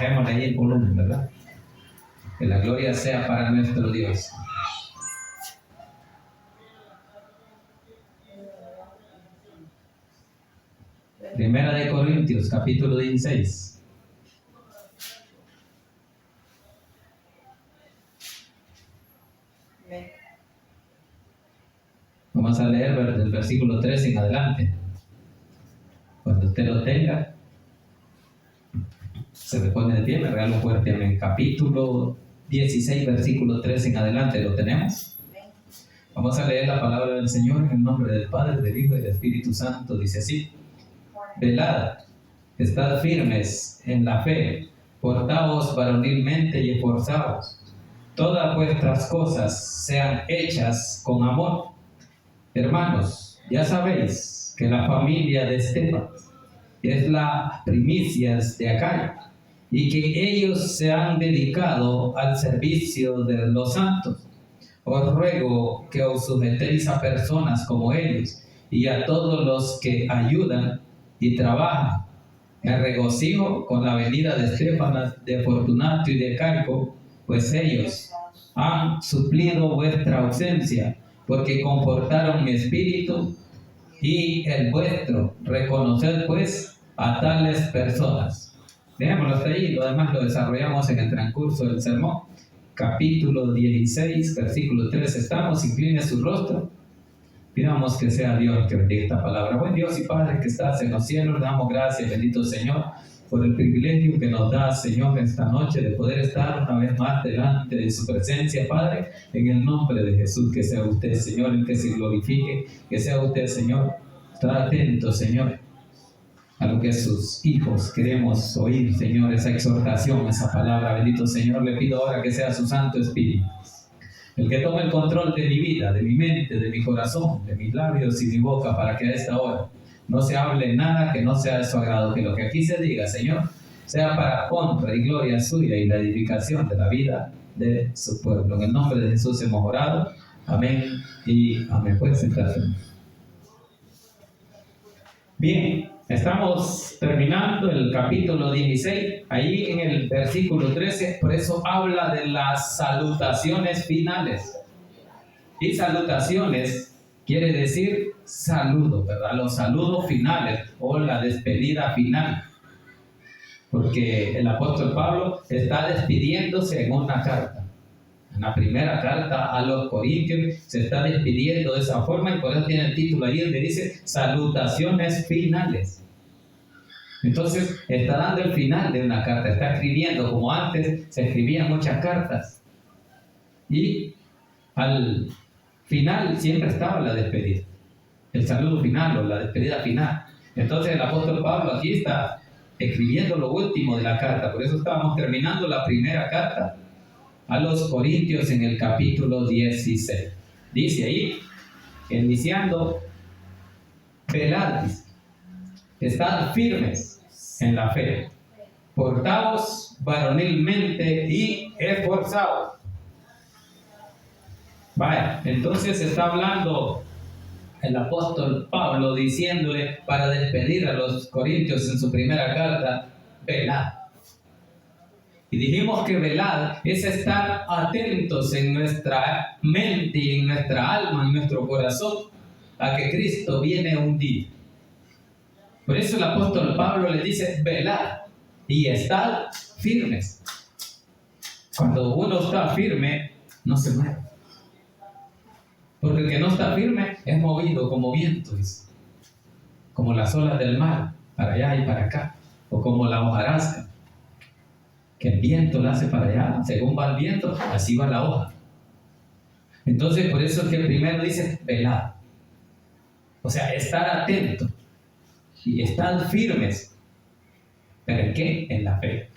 bajémosle ahí el volumen, ¿verdad? Que la gloria sea para nuestro Dios. Primera de Corintios, capítulo 16. Vamos a leer del versículo 13 en adelante. Cuando usted lo tenga, se me pone de pie, me regalo fuerte. En capítulo 16, versículo 13 en adelante, ¿lo tenemos? Vamos a leer la palabra del Señor en el nombre del Padre, del Hijo y del Espíritu Santo. Dice así: velad, estad firmes en la fe, portaos varonilmente y esforzaos. Todas vuestras cosas sean hechas con amor. Hermanos, ya sabéis que la familia de Esteban es la primicias de Acaya, y que ellos se han dedicado al servicio de los santos. Os ruego que os sujetéis a personas como ellos y a todos los que ayudan y trabajan. Me regocijo con la venida de Estefanas, de Fortunato y de Carpo, pues ellos han suplido vuestra ausencia, porque confortaron mi espíritu y el vuestro. Reconoced pues a tales personas. Dejémoslo hasta ahí, lo demás lo desarrollamos en el transcurso del sermón. Capítulo 16, versículo 3 estamos. Incline su rostro. Pidamos que sea Dios que bendiga esta palabra. Buen Dios y Padre que estás en los cielos, le damos gracias, bendito Señor, por el privilegio que nos da, Señor, esta noche de poder estar una vez más delante de su presencia, Padre, en el nombre de Jesús. Que sea usted, Señor, el que se glorifique, que sea usted, Señor. Está atento, Señor, a lo que sus hijos queremos oír, Señor, esa exhortación, esa palabra. Bendito Señor, le pido ahora que sea su Santo Espíritu el que tome el control de mi vida, de mi mente, de mi corazón, de mis labios y mi boca, para que a esta hora no se hable nada que no sea de su agrado, que lo que aquí se diga, Señor, sea para honra y gloria suya y la edificación de la vida de su pueblo. En el nombre de Jesús hemos orado. Amén y amén. Pueden sentarse. Bien, estamos terminando el capítulo 16, ahí en el versículo 13, por eso habla de las salutaciones finales. Y salutaciones quiere decir saludo, ¿verdad? Los saludos finales o la despedida final. Porque el apóstol Pablo está despidiéndose en una carta. En la primera carta a los Corintios se está despidiendo de esa forma, y por eso tiene el título ahí donde dice salutaciones finales. Entonces está dando el final de una carta, está escribiendo como antes se escribían muchas cartas, y al final siempre estaba la despedida, el saludo final o la despedida final. Entonces el apóstol Pablo aquí está escribiendo lo último de la carta. Por eso estábamos terminando la primera carta a los Corintios en el capítulo 16. Dice ahí, iniciando: velad, estad firmes en la fe, portaos varonilmente y esforzaos. Vaya, entonces está hablando el apóstol Pablo diciéndole para despedir a los Corintios en su primera carta: velad. Y dijimos que velad es estar atentos en nuestra mente y en nuestra alma, en nuestro corazón, a que Cristo viene un día. Por eso el apóstol Pablo le dice: velad y estad firmes. Cuando uno está firme, no se mueve. Porque el que no está firme es movido como vientos, como las olas del mar, para allá y para acá, o como la hojarasca, que el viento la hace para allá. Según va el viento, así va la hoja. Entonces, por eso es que primero dice velad. O sea, estar atento y estar firmes. ¿Pero en qué? En la fe.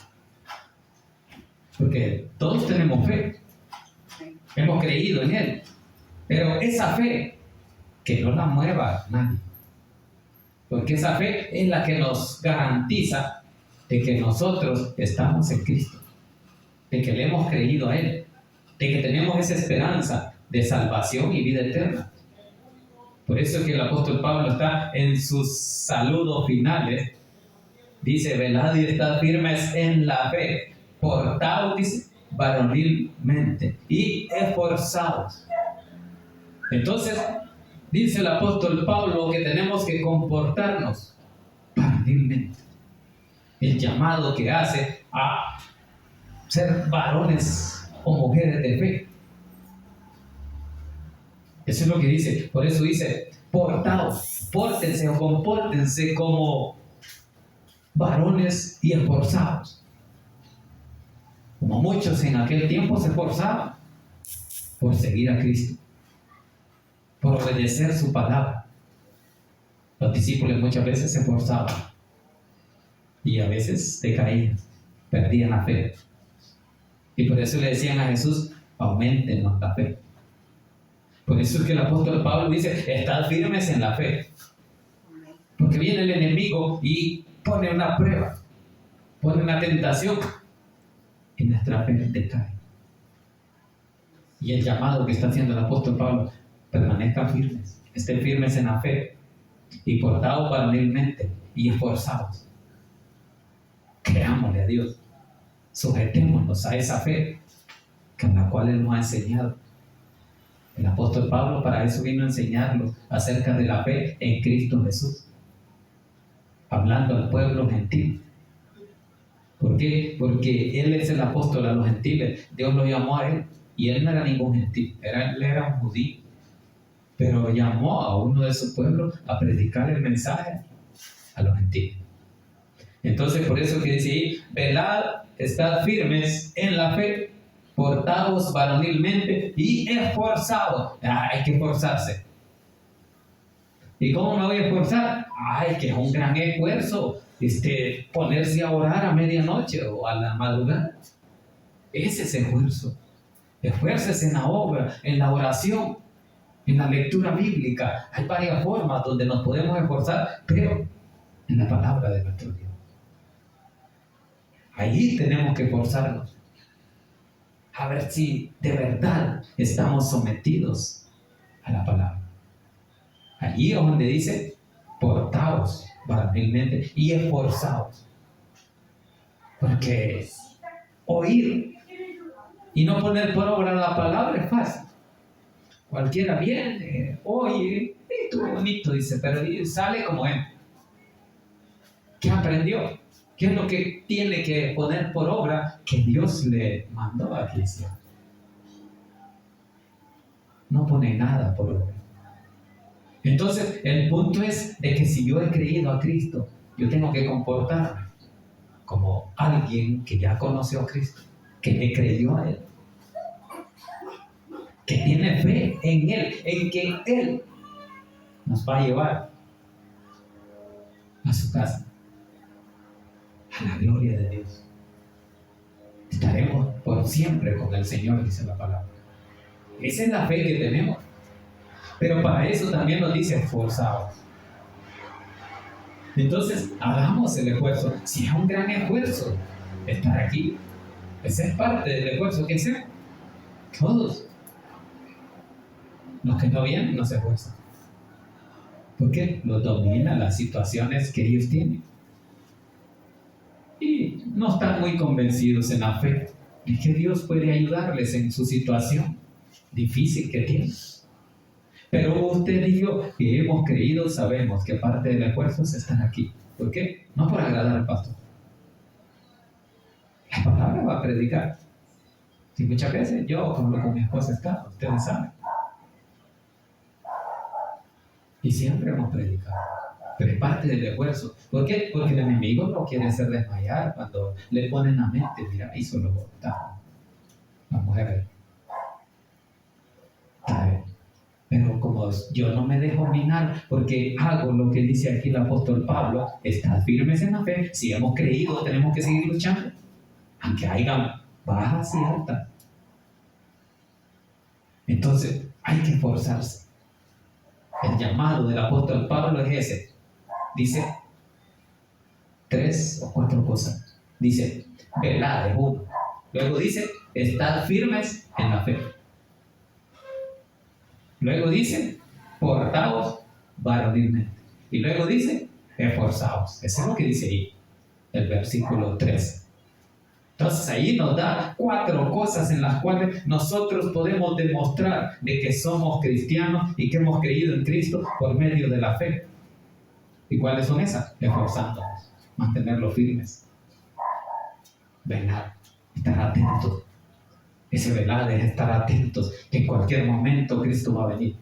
Porque todos tenemos fe. Hemos creído en Él. Pero esa fe, que no la mueva nadie. Porque esa fe es la que nos garantiza de que nosotros estamos en Cristo, de que le hemos creído a Él, de que tenemos esa esperanza de salvación y vida eterna. Por eso es que el apóstol Pablo está en sus saludos finales Dice, velad y estad firmes en la fe, portaos, dice, varonilmente y esforzados. Entonces, dice el apóstol Pablo que tenemos que comportarnos varonilmente. El llamado que hace a ser varones o mujeres de fe. Eso es lo que dice. Por eso dice, portaos, pórtense o compórtense como varones y esforzados. Como muchos en aquel tiempo se esforzaban por seguir a Cristo, por obedecer su palabra. Los discípulos muchas veces se esforzaban y a veces decaían, perdían la fe. Y por eso le decían a Jesús, aumentenos la fe. Por eso es que el apóstol Pablo dice, estad firmes en la fe. Porque viene el enemigo y pone una prueba, pone una tentación y nuestra fe decae. Y el llamado que está haciendo el apóstol Pablo, permanezcan firmes, estén firmes en la fe y portados varonilmente y esforzados. Creámosle a Dios, sujetémonos a esa fe con la cual Él nos ha enseñado. El apóstol Pablo para eso vino a enseñarlos acerca de la fe en Cristo Jesús, hablando al pueblo gentil. ¿Por qué? Porque Él es el apóstol a los gentiles. Dios lo llamó a Él y Él no era ningún gentil, Él era un judío, pero llamó a uno de su pueblo a predicar el mensaje a los gentiles. Entonces por eso que dice ahí, velad, estad firmes en la fe, portaos varonilmente y esforzados. Hay que esforzarse. ¿Y cómo me voy a esforzar? Que es un gran esfuerzo ponerse a orar a medianoche o a la madrugada. Ese es esfuerzo. Esfuércese en la obra, en la oración, en la lectura bíblica. Hay varias formas donde nos podemos esforzar, pero en la palabra de nuestro Dios. Allí tenemos que esforzarnos. A ver si de verdad estamos sometidos a la palabra. Allí es donde dice, portaos varonilmente y esforzaos. Porque oír y no poner por obra la palabra es fácil. Cualquiera viene, oye, estuvo bonito, dice, pero sale como él. ¿Qué aprendió? ¿Qué es lo que tiene que poner por obra que Dios le mandó a que hiciera? No pone nada por obra. Entonces, el punto es de que si yo he creído a Cristo, yo tengo que comportarme como alguien que ya conoció a Cristo, que le creyó a Él, que tiene fe en Él, en que Él nos va a llevar a su casa, a la gloria de Dios. Estaremos por siempre con el Señor, dice la palabra. Esa es la fe que tenemos. Pero para eso también nos dice esforzados. Entonces, hagamos el esfuerzo. Si es un gran esfuerzo estar aquí, esa es parte del esfuerzo que hacemos. Todos. Los que no vienen no se esfuerzan. Porque los dominan las situaciones que ellos tienen. Y no están muy convencidos en la fe de que Dios puede ayudarles en su situación difícil que tienen. Pero usted y yo, que hemos creído, sabemos que parte del esfuerzo es estar aquí. ¿Por qué? No por agradar al pastor. La palabra va a predicar. Si muchas veces yo, como con mi esposa está, ustedes saben. Y siempre hemos predicado. Pero es parte del esfuerzo. ¿Por qué? Porque el enemigo no quiere hacer desmayar cuando le ponen la mente. Mira, ahí solo está la mujer ahí. Pero como yo no me dejo minar, porque hago lo que dice aquí el apóstol Pablo, estad firmes en la fe. Si hemos creído, tenemos que seguir luchando, aunque haya bajas y altas. Entonces hay que esforzarse. El llamado del apóstol Pablo es ese. Dice 3 o 4 cosas. Dice, velad, es uno. Luego dice, estad firmes en la fe. Luego dice, portaos varonilmente. Y luego dice, esforzaos. Eso es lo que dice ahí. el versículo 3. Entonces ahí nos da 4 cosas en las cuales nosotros podemos demostrar de que somos cristianos y que hemos creído en Cristo por medio de la fe. ¿Y cuáles son esas? Esforzándonos, mantenerlos firmes, velar, estar atentos. Ese velar es estar atentos, que en cualquier momento Cristo va a venir.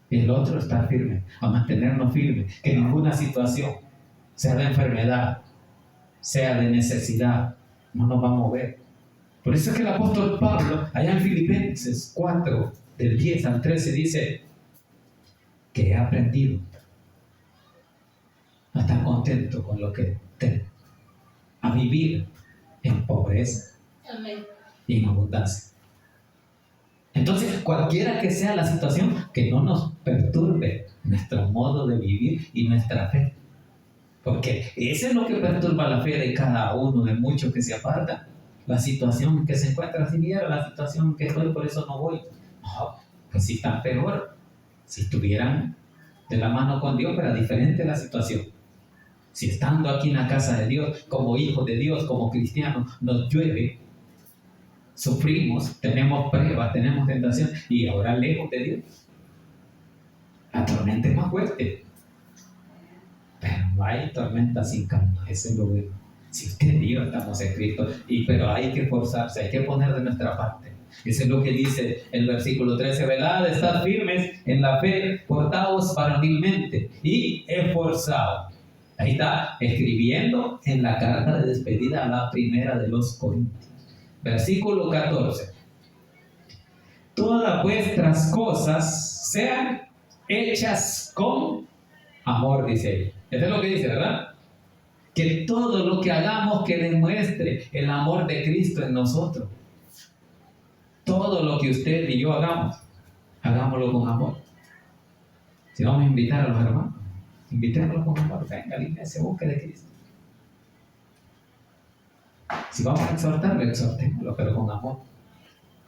Y el otro, estar firme, a mantenernos firmes, que ninguna situación, sea de enfermedad, sea de necesidad, no nos va a mover. Por eso es que el apóstol Pablo, allá en Filipenses 4, del 10 al 13, dice que he aprendido a estar contento con lo que tengo, a vivir en pobreza y en abundancia. Entonces, cualquiera que sea la situación, que no nos perturbe nuestro modo de vivir y nuestra fe. Porque eso es lo que perturba la fe de cada uno, de muchos que se apartan. La situación que se encuentra, si viera la situación que estoy, por eso no voy. No, pues si están peor, si estuvieran de la mano con Dios, pero diferente la situación. Si estando aquí en la casa de Dios, como hijos de Dios, como cristianos, nos llueve, sufrimos, tenemos pruebas, tenemos tentación, y ahora lejos de Dios, la tormenta es más fuerte. Pero no hay tormenta sin calma, ese es lo bueno. Si usted y yo estamos en Cristo, pero hay que esforzarse, hay que poner de nuestra parte. Eso es lo que dice el versículo 13: velad, estad firmes en la fe, portaos varonilmente y esforzaos. Ahí está, escribiendo en la carta de despedida a la primera de los Corintios. Versículo 14: todas vuestras cosas sean hechas con amor, dice ella. Eso es lo que dice, ¿verdad? Que todo lo que hagamos que demuestre el amor de Cristo en nosotros. Todo lo que usted y yo hagamos, hagámoslo con amor. Si vamos a invitar a los hermanos, invitémoslos con amor. Venga a la iglesia, busque de Cristo. Si vamos a exhortarlo, exhortémoslo, pero con amor,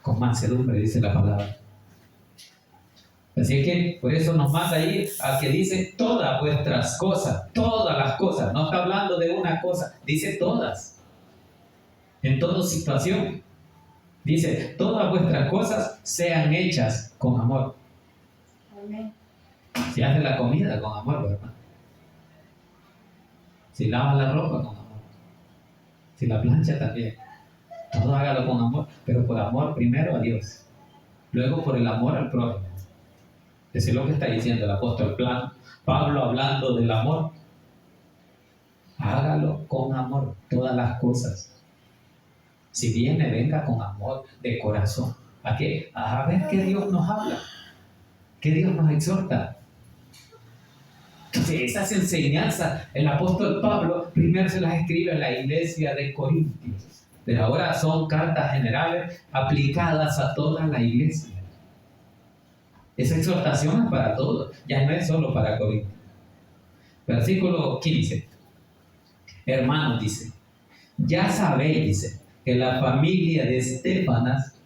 con mansedumbre, dice la palabra. Así que por eso nos manda ahí a que dice todas vuestras cosas, todas las cosas. No está hablando de una cosa, dice todas. En toda situación. Dice, todas vuestras cosas sean hechas con amor. Amén. Si hace la comida, con amor, ¿verdad? Si lava la ropa, con amor. Si la plancha, también. Todo hágalo con amor, pero por amor primero a Dios. Luego por el amor al prójimo. Eso es lo que está diciendo el apóstol Pablo, hablando del amor. Hágalo con amor, todas las cosas. Si viene, venga con amor de corazón. ¿A qué? A ver qué Dios nos habla, qué Dios nos exhorta. Entonces, esas enseñanzas, el apóstol Pablo primero se las escribe a la iglesia de Corintios, pero ahora son cartas generales aplicadas a toda la iglesia. Esa exhortación es para todos, ya no es solo para Corintios. Versículo 15. Hermanos, dice, ya sabéis, dice, que la familia de Estéfanas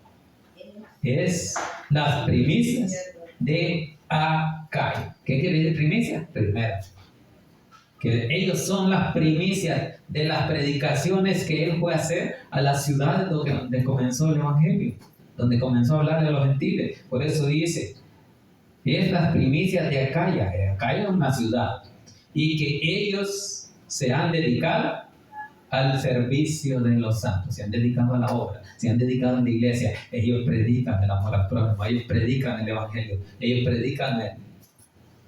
es las primicias de Acaya. ¿Qué quiere decir primicia? Primera. Que ellos son las primicias de las predicaciones que él fue a hacer a las ciudades donde comenzó el evangelio, donde comenzó a hablar de los gentiles. Por eso dice, es las primicias de Acaya. Acaya es una ciudad, y que ellos se han dedicado al servicio de los santos, se han dedicado a la obra, se han dedicado a la iglesia. Ellos predican el amor al prójimo, ellos predican el evangelio, ellos predican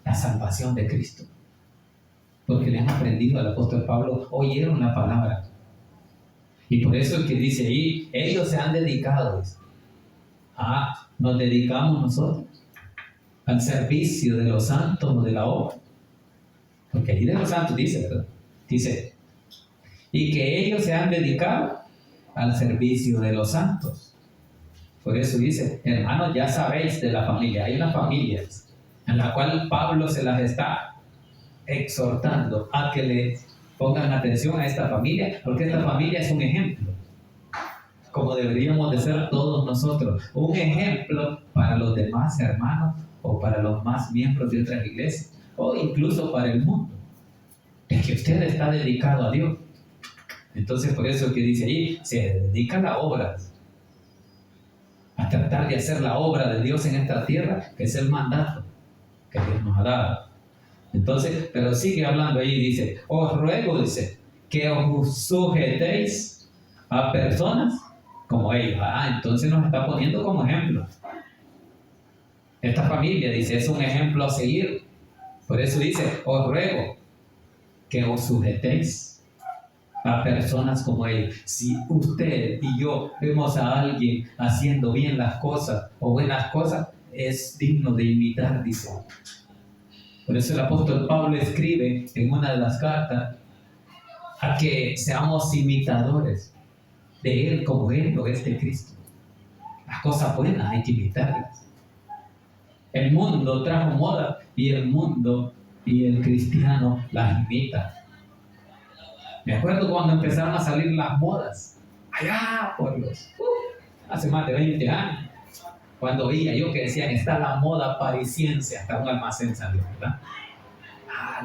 la salvación de Cristo, porque le han aprendido al apóstol Pablo, oyeron la palabra, y por eso es que dice ahí, ellos se han dedicado. Nos dedicamos nosotros al servicio de los santos o de la obra, porque ahí de los santos dice, ¿verdad? Dice, y que ellos se han dedicado al servicio de los santos. Por eso dice, hermanos, ya sabéis de la familia. Hay una familia en la cual Pablo se las está exhortando a que le pongan atención a esta familia, porque esta familia es un ejemplo, como deberíamos de ser todos nosotros, un ejemplo para los demás hermanos o para los más miembros de otras iglesias o incluso para el mundo. Es que usted está dedicado a Dios. Entonces por eso que dice ahí, se dedica a la obra, a tratar de hacer la obra de Dios en esta tierra, que es el mandato que Dios nos ha dado. Entonces, pero sigue hablando ahí, dice, os ruego, dice, que os sujetéis a personas como ellos. Entonces nos está poniendo como ejemplo. Esta familia, dice, es un ejemplo a seguir. Por eso dice, os ruego que os sujetéis a personas como ellos. Si usted y yo vemos a alguien haciendo bien las cosas o buenas cosas, es digno de imitar, dice. Por eso el apóstol Pablo escribe en una de las cartas a que seamos imitadores de Él como Él lo es de Cristo. Las cosas buenas hay que imitarlas. El mundo trajo moda y el mundo y el cristiano las imita. Me acuerdo cuando empezaron a salir las modas, allá por hace más de 20 años, cuando oía yo que decían, está la moda parisiense, hasta un almacén salió, ¿verdad?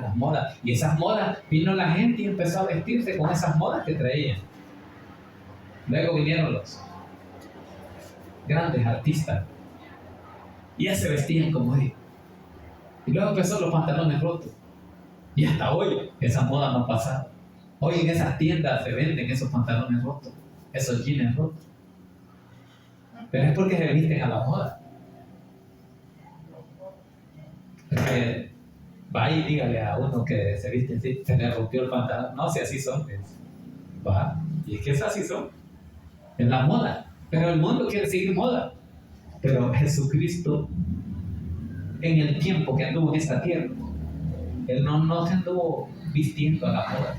Las modas. Y esas modas, vino la gente y empezó a vestirse con esas modas que traían. Luego vinieron los grandes artistas y ya se vestían como ellos. Y luego empezó los pantalones rotos. Y hasta hoy esa moda no ha pasado. Hoy en esas tiendas se venden esos pantalones rotos, esos jeans rotos. Pero es porque se visten a la moda. Porque va y dígale a uno que se viste así, se le rompió el pantalón. No, si así son. Va, y es que es así son. Es la moda. Pero el mundo quiere seguir moda. Pero Jesucristo, en el tiempo que anduvo en esta tierra, Él no se anduvo vistiendo a la moda,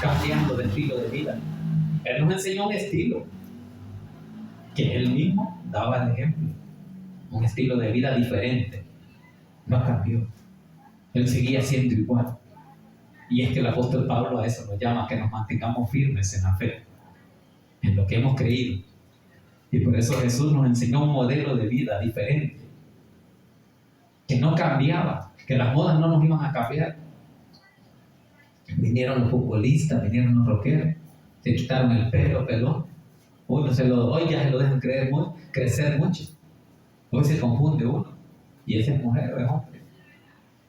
cambiando de estilo de vida. Él nos enseñó un estilo que Él mismo daba el ejemplo. Un estilo de vida diferente. No cambió. Él seguía siendo igual. Y es que el apóstol Pablo a eso nos llama, a que nos mantengamos firmes en la fe, en lo que hemos creído. Y por eso Jesús nos enseñó un modelo de vida diferente, que no cambiaba, que las modas no nos iban a cambiar. Vinieron los futbolistas, vinieron los rockeros, se quitaron el pelo, pelón. Hoy ya se lo dejan crecer mucho. Hoy se confunde uno, y esa es mujer o es hombre,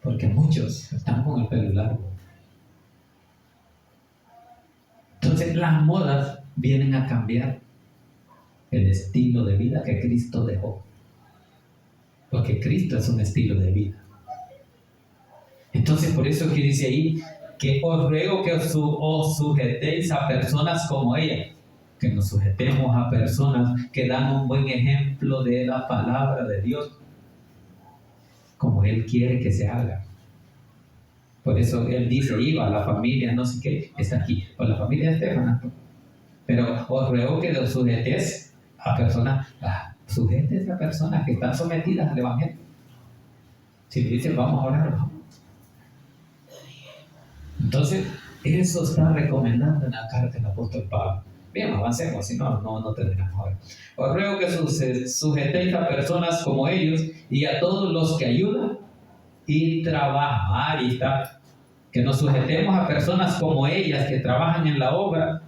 porque muchos están con el pelo largo. Entonces las modas vienen a cambiar el estilo de vida que Cristo dejó, porque Cristo es un estilo de vida. Entonces por eso que dice ahí que os ruego que os sujetéis a personas como ella, que nos sujetemos a personas que dan un buen ejemplo de la palabra de Dios, como Él quiere que se haga. Por eso Él dice, iba, la familia, no sé qué, está aquí, o la familia de Esteban. Pero os ruego que los sujetes a personas, sujetes a personas que están sometidas al Evangelio. Si le dicen, vamos a orar, vamos. Entonces, eso está recomendando en la carta del apóstol Pablo. Bien, avancemos, si no terminamos ahora. Os ruego que sujetéis a personas como ellos y a todos los que ayudan y trabajan. Ahí está. Que nos sujetemos a personas como ellas que trabajan en la obra.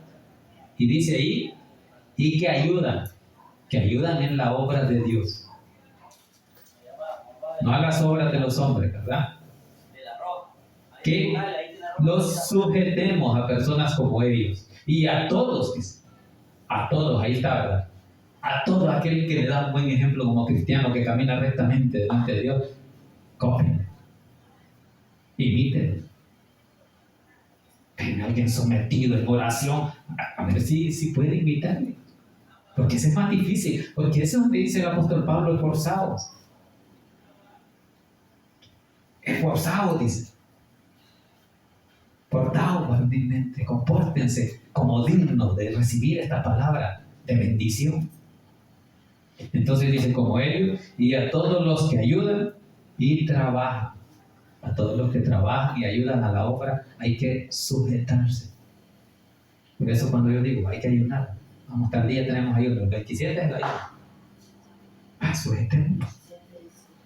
Y dice ahí, y que ayudan en la obra de Dios. No a las obras de los hombres, ¿verdad? Que los sujetemos a personas como ellos. Y a todos, ahí está, ¿verdad? A todo aquel que le da un buen ejemplo como cristiano, que camina rectamente delante de Dios, cópienle, imítenle. En alguien sometido en oración, a ver si puede imitarle. Porque eso es más difícil, porque eso es donde dice el apóstol Pablo, esforzados. Esforzados, dice. Portaos varonilmente, compórtense como dignos de recibir esta palabra de bendición. Entonces dice, como ellos, y a todos los que ayudan y trabajan. A todos los que trabajan y ayudan a la obra, hay que sujetarse. Por eso cuando yo digo, hay que ayunar. Vamos, tal día tenemos ayuno, el 27 es el ayuno. Sujetemos.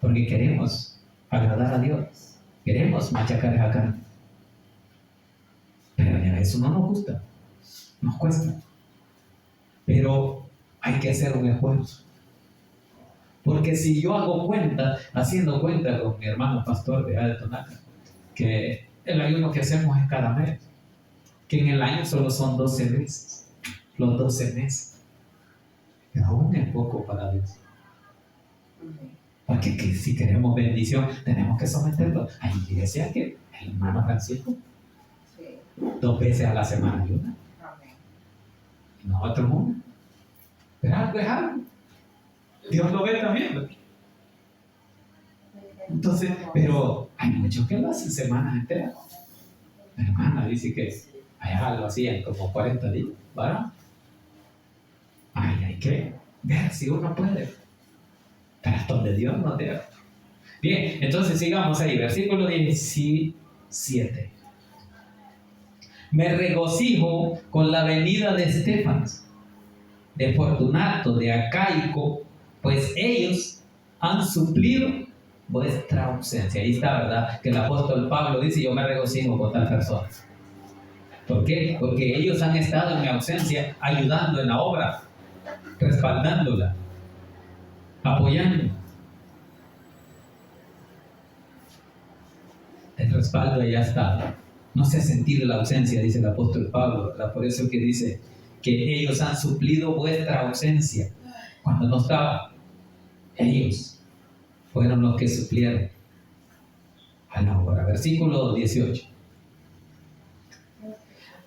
Porque queremos agradar a Dios. Queremos machacar esa carne. veces no nos gusta, nos cuesta, pero hay que hacer un esfuerzo. Porque si yo hago cuenta, haciendo cuenta con mi hermano pastor de Tonaca, que el ayuno que hacemos es cada mes, que en el año solo son 12 meses, los 12 meses, pero aún es poco para Dios. Porque si queremos bendición, tenemos que someterlo. Hay iglesias que el hermano Francisco 2 veces a la semana ayuna, y nosotros una. Pero algo es algo. Dios lo ve también, ¿verdad? Entonces, pero hay muchos que lo hacen semanas enteras. Mi hermana dice que allá lo hacían como 40 días, ¿verdad? Ay, hay que ver si uno puede. Pero hasta donde Dios nos dé. Bien, entonces sigamos ahí, versículo 17. Me regocijo con la venida de Estéfanas, de Fortunato, de Acaico, pues ellos han suplido vuestra ausencia. Ahí está, ¿verdad? Que el apóstol Pablo dice, yo me regocijo con tal persona. ¿Por qué? Porque ellos han estado en mi ausencia ayudando en la obra, respaldándola, apoyando. El respaldo ya está. No se ha sentido la ausencia, dice el apóstol Pablo, ¿verdad? Por eso que dice que ellos han suplido vuestra ausencia. Cuando no estaba, ellos fueron los que suplieron a la obra. Versículo 18.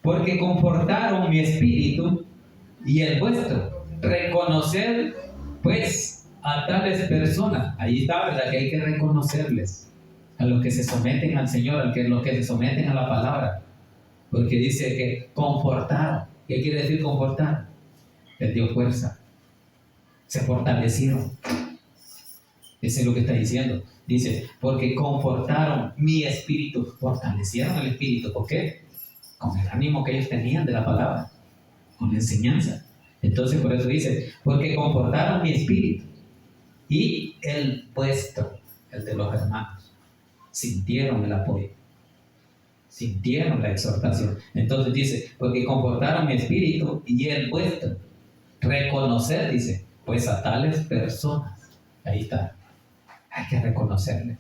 Porque confortaron mi espíritu y el vuestro. Reconocer, pues, a tales personas. Ahí está, ¿verdad? Que hay que reconocerles. A los que se someten al Señor, a los que se someten a la palabra. Porque dice que confortaron. ¿Qué quiere decir confortar? Les dio fuerza. Se fortalecieron. Eso es lo que está diciendo. Dice, porque confortaron mi espíritu. Fortalecieron el espíritu. ¿Por qué? Con el ánimo que ellos tenían de la palabra. Con la enseñanza. Entonces por eso dice, porque confortaron mi espíritu. Y el vuestro, el de los hermanos. Sintieron el apoyo, sintieron la exhortación. Entonces dice, porque confortaron mi espíritu y el vuestro. Reconocer, dice, pues a tales personas. Ahí está. Hay que reconocerles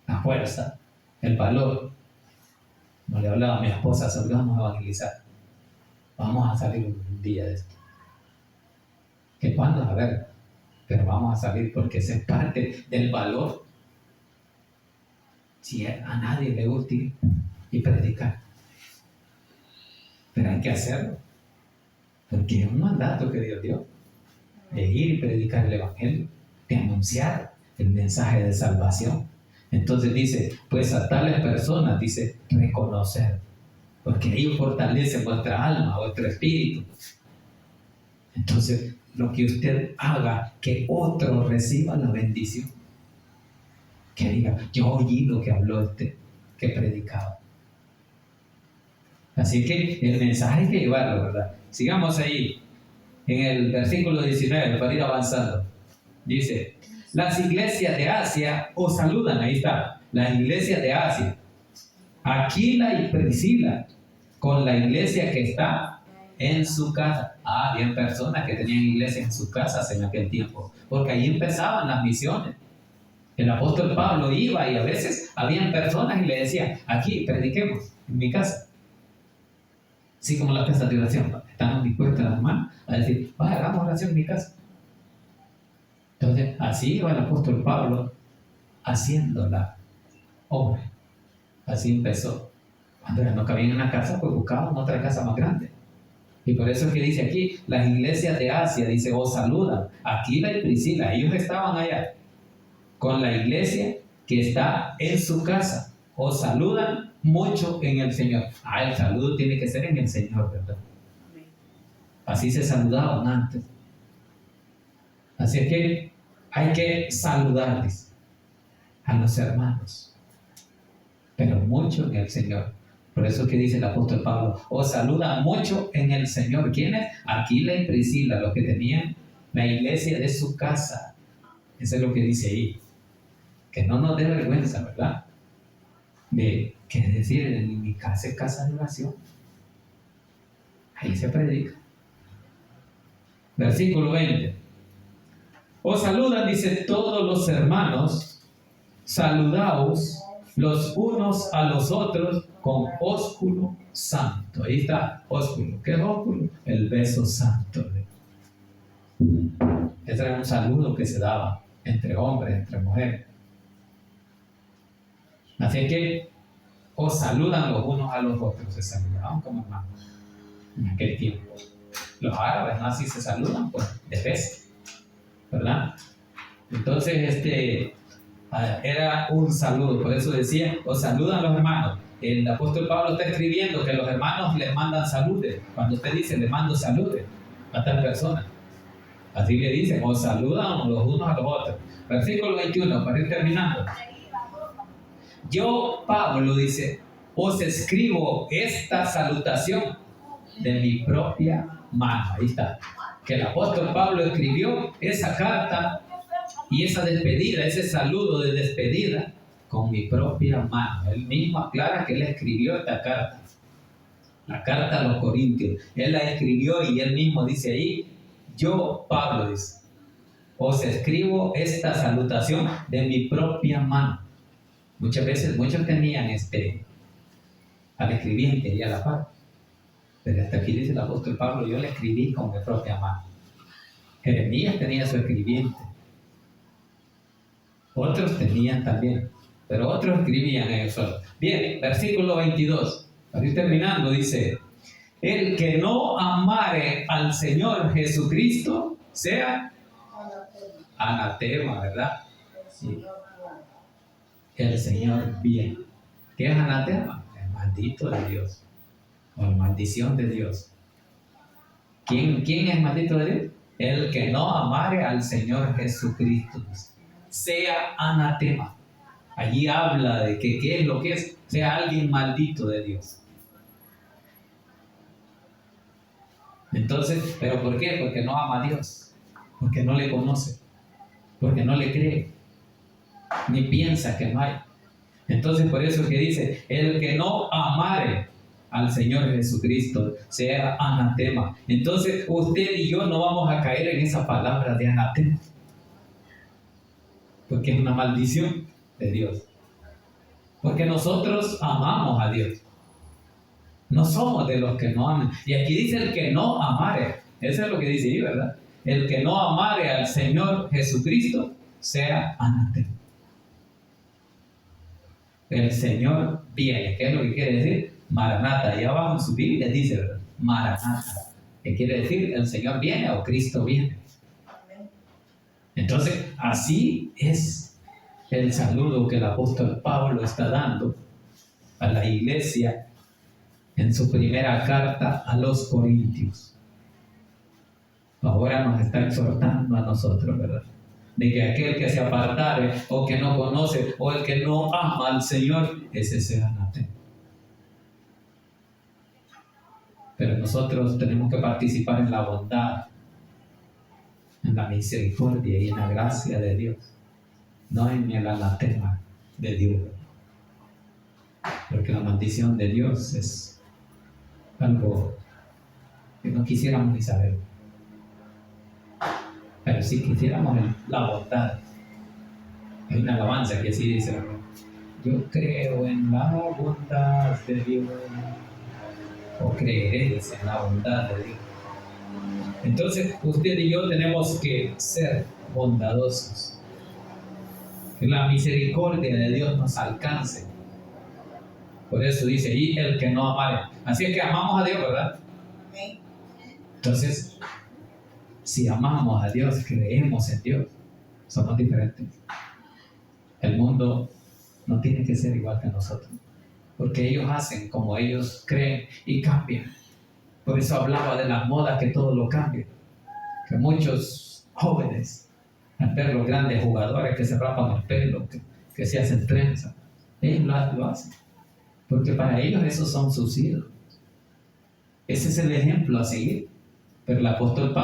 la fuerza, el valor. No le hablaba a mi esposa, solo vamos a evangelizar. Vamos a salir un día de esto. ¿Qué cuándo? A ver, pero vamos a salir porque esa es parte del valor. Si a nadie le gusta ir y predicar, pero hay que hacerlo, porque es un mandato que Dios dio, de ir y predicar el evangelio, de anunciar el mensaje de salvación. Entonces dice, pues a tales personas, dice, reconocer, porque ellos fortalecen vuestra alma, vuestro espíritu. Entonces, lo que usted haga, que otro reciba la bendición. Que diga, yo oí lo que habló que predicaba. Así que el mensaje hay que llevarlo, ¿verdad? Sigamos ahí, en el versículo 19, para ir avanzando. Dice, las iglesias de Asia os saludan, ahí está, las iglesias de Asia, Aquila y Priscila, con la iglesia que está en su casa. Habían personas que tenían iglesias en sus casas en aquel tiempo, porque ahí empezaban las misiones. El apóstol Pablo iba y a veces habían personas y le decían, aquí prediquemos en mi casa. Así como las casas de oración, estamos dispuestas las hermanas a decir, hagamos oración en mi casa. Entonces, así iba el apóstol Pablo haciendo la obra. Así empezó. Cuando no cabían en una casa, pues buscaban otra casa más grande. Y por eso es que dice aquí, las iglesias de Asia, dice, os saludan, Aquila y Priscila, ellos estaban allá. Con la iglesia que está en su casa, os saludan mucho en el Señor. El saludo tiene que ser en el Señor, ¿verdad? Así se saludaban antes. Así es que hay que saludarles a los hermanos, pero mucho en el Señor. Por eso que dice el apóstol Pablo, os saludan mucho en el Señor. ¿Quiénes? Aquila y Priscila, los que tenían la iglesia de su casa. Eso es lo que dice ahí. Que no nos dé vergüenza, ¿verdad? De que decir, en mi casa es casa de oración. aquí se predica. Versículo 20. Os saludan, dice, todos los hermanos, saludaos los unos a los otros con ósculo santo. Ahí está, ósculo. ¿Qué es ósculo? El beso santo. Este era un saludo que se daba entre hombres, entre mujeres. Así que os saludan los unos a los otros, se saludaban como hermanos en aquel tiempo. Los árabes no así se saludan, pues, de beso, ¿verdad? Entonces, era un saludo, por eso decía, os saludan los hermanos. El apóstol Pablo está escribiendo que los hermanos les mandan saludes. Cuando usted dice, le mando saludes a tal persona, así le dicen, os saludan los unos a los otros. Versículo 21, para ir terminando. Yo, Pablo, dice, os escribo esta salutación de mi propia mano. Ahí está. Que el apóstol Pablo escribió esa carta y esa despedida, ese saludo de despedida con mi propia mano. Él mismo aclara que él escribió esta carta. La carta a los Corintios. Él la escribió y él mismo dice ahí, yo, Pablo, dice, os escribo esta salutación de mi propia mano. Muchas veces, muchos tenían al escribiente y a la par. Pero hasta aquí dice el apóstol Pablo, yo le escribí con mi propia mano. Jeremías tenía su escribiente. Otros tenían también, pero otros escribían ellos solos. Bien, versículo 22. Para ir terminando, dice, el que no amare al Señor Jesucristo sea anatema, ¿verdad? Sí. El Señor bien. ¿Qué es anatema? El maldito de Dios. O la maldición de Dios. ¿Quién es maldito de Dios? El que no amare al Señor Jesucristo. Sea anatema. Allí habla de que qué es lo que es. Sea alguien maldito de Dios. Entonces, ¿pero por qué? Porque no ama a Dios. Porque no le conoce. Porque no le cree. Ni piensa que no hay. Entonces, por eso que dice, el que no amare al Señor Jesucristo sea anatema. Entonces, usted y yo no vamos a caer en esa palabra de anatema. Porque es una maldición de Dios. Porque nosotros amamos a Dios. No somos de los que no aman. Y aquí dice el que no amare. Eso es lo que dice ahí, ¿verdad? El que no amare al Señor Jesucristo sea anatema. El Señor viene. ¿Qué es lo que quiere decir? Maranata. Allá abajo en su Biblia dice, ¿verdad? Maranata. ¿Qué quiere decir? El Señor viene o Cristo viene. Entonces, así es el saludo que el apóstol Pablo está dando a la iglesia en su primera carta a los Corintios. Ahora nos está exhortando a nosotros, ¿verdad? De que aquel que se apartare o que no conoce o el que no ama al Señor, ese sea anatema. Pero nosotros tenemos que participar en la bondad, en la misericordia y en la gracia de Dios, no en el anatema de Dios. Porque la maldición de Dios es algo que no quisiéramos ni saber. Pero si quisiéramos la bondad. Hay una alabanza que así dice, yo creo en la bondad de Dios, o creeré en la bondad de Dios. Entonces, usted y yo tenemos que ser bondadosos. Que la misericordia de Dios nos alcance. Por eso dice, y el que no amare. Así es que amamos a Dios, ¿verdad? Entonces, si amamos a Dios, creemos en Dios, somos diferentes. El mundo no tiene que ser igual que nosotros, porque ellos hacen como ellos creen y cambian. Por eso hablaba de la moda, que todo lo cambia. Que muchos jóvenes, al ver los grandes jugadores que se rapan el pelo, que se hacen trenza, ellos lo hacen, porque para ellos esos son sus ídolos. Ese es el ejemplo a seguir. Pero el apóstol Pablo